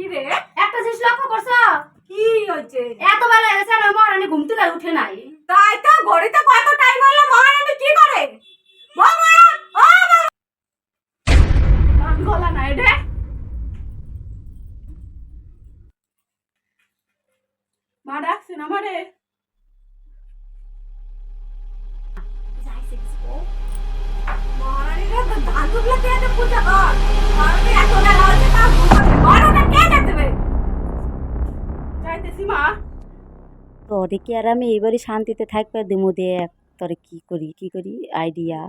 কি রে? একটা জিনিস লক্ষ্য করছো? কি হয়েছে? এত বেলা হয়েছে আমার মহারানী ঘুম থেকে উঠে নাই। তাই তো, ঘড়িতে কত টাইম হলো, মহারানী কি করে? বৌমা, ও বৌমা! গলা নাই রে। মা ডাকছে না মারে। মহারানী রে, তো ধান দুবলা দিয়ে তো পূজা কর। মহারানী এত বেলা হয়েছে তা ঘুমাবে। মহারানী কে যেতে হবে? যাইতেছি মা। তোরে কি আর আমি এইবারই শান্তিতে থাকবে দিমু দেখ তোরে কি করি আইডিয়া।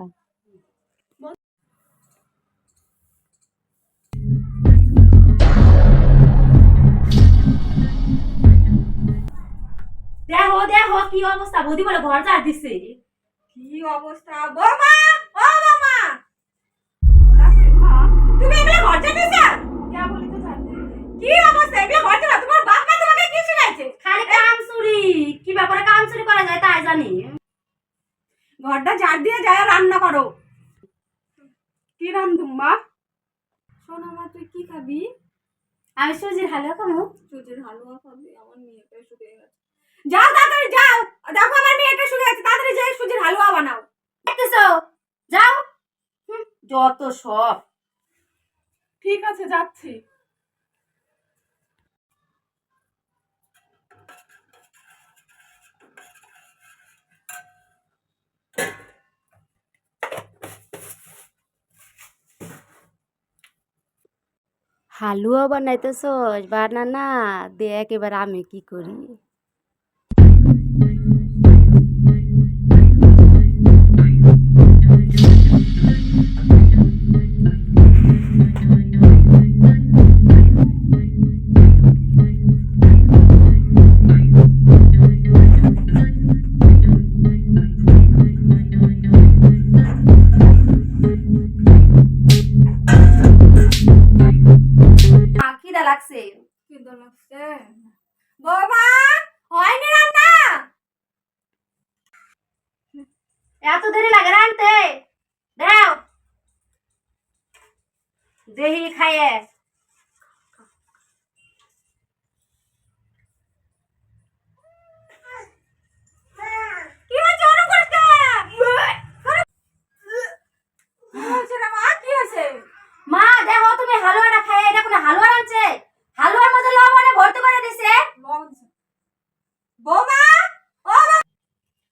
দেখো দেখো কি অবস্থা, বৌদি বলে ঘর ঝাড় দিছে। কি অবস্থা? বৌমা, ও বৌমা! তুমি এগুলো ঘর ঝাড়তেছ? কে বলি তো ঝাড়তে? কি অবস্থা? এগুলো ঘর ঝাড়া? তোমার বাপ মা তোমাকে কি শিখাইছে? খালি কাম চুরি, কি ব্যাপারে কাম চুরি করা যায় তাই জানি। ঘরটা ঝাড় দিয়ে যায় রান্না করো। কি রান্ধুম মা? শোনো মা, তুই কি খাবি? আমি সুজির হালুয়া খাবো। সুজির হালুয়া খাবি? আমার মেয়েটা শুকিয়ে গেছে। যাও তাড়াতাড়ি যাও, দেখো আমার মেয়েটা শুকিয়ে গেছে, তাড়াতাড়ি যাই সুজির হালুয়া বানাও। দেখতেছো? যাও। যত সব। ঠিক আছে, যাচ্ছি। হালুয়া বানাইতেছস? বানানা দেখ এবার আমি কি করি। খিদা লাগছে। খিদে লাগছে? বৌমা, হয়নি রান্না? এত দেরি লাগে রানতে? দাও দেহি খাইয়ে। কি হয়েছে? ওরকম করিস না। কি হয়েছে রে মা? কি হয়েছে? মা দেখো তুমি হালুয়াটা খাইয়ে, এটা কোনো হালুয়া রাঁধছে? হালুয়ার মধ্যে লবণে ভর্তি করে দিছে। বৌমা, ও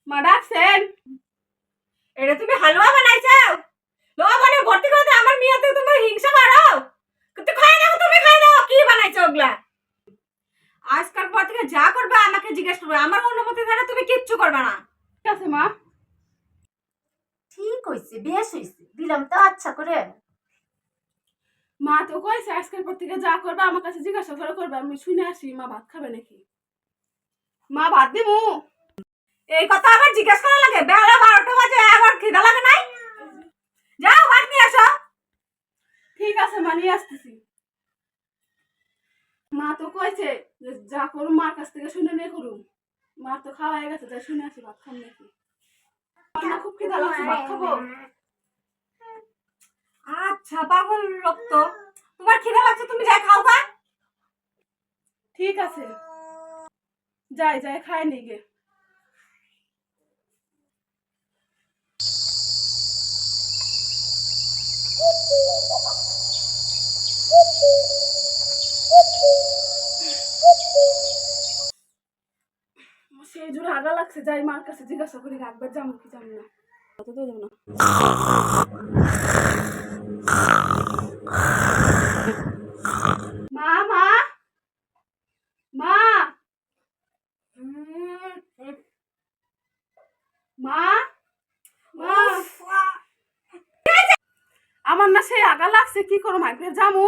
মা ডাকছেন? এটা তুমি হালুয়া বানাইছো? লবণে ভর্তি করে দিয়ে আমার মেয়েতে তুমি হিংসা করো? তুই খাই নাও, তুমি খাই নাও। কি বানাইছো ওগুলা? আজকাল পর থেকে যা করবে আমাকে জিজ্ঞেস করবে, আমার অনুমতি ছাড়া তুমি কিচ্ছু করবে না। ঠিক আছে মা। ঠিক হইছে, বেশ হইছে, দিলাম তো আচ্ছা করে। মা তো কইছে আজকাল পর থেকে যা করবে আমার কাছে জিজ্ঞাসা করে করবে। আমি শুনে আসি মা ভাত খাবে নাকি। মা ভাত দিমু? এই কথা আবার জিজ্ঞাসা করা লাগে? বেলা 12টা বাজে, আবার খিদা লাগে নাই? যাও ভাত নিয়ে আসো। ঠিক আছে মা, নিয়ে আসতেছি। মা তো কইছে যে যা করুম মার কাছ থেকে শুনে নিয়ে করুম। মা তো খাওয়া হয়ে গেছে, যাই শুনে আসি ভাত খাম নাকি। আমার না খুব খিদা লাগছে, ভাত খাবো? আচ্ছা পাগল রক্ত, তোমার খিদা লাগছে, তুমি যাই খাও গা। ঠিক আছে, যাই যাই খাই নি গে। সেই জোরে আগা লাগছে, যাই মার কাছে জিজ্ঞাসা করি রাখবে যাবো কি যাবো না। কত তো যাবো না। মা মা মা মা মা, আমার না সেই আগা লাগছে, কি করো মাইকে যামু।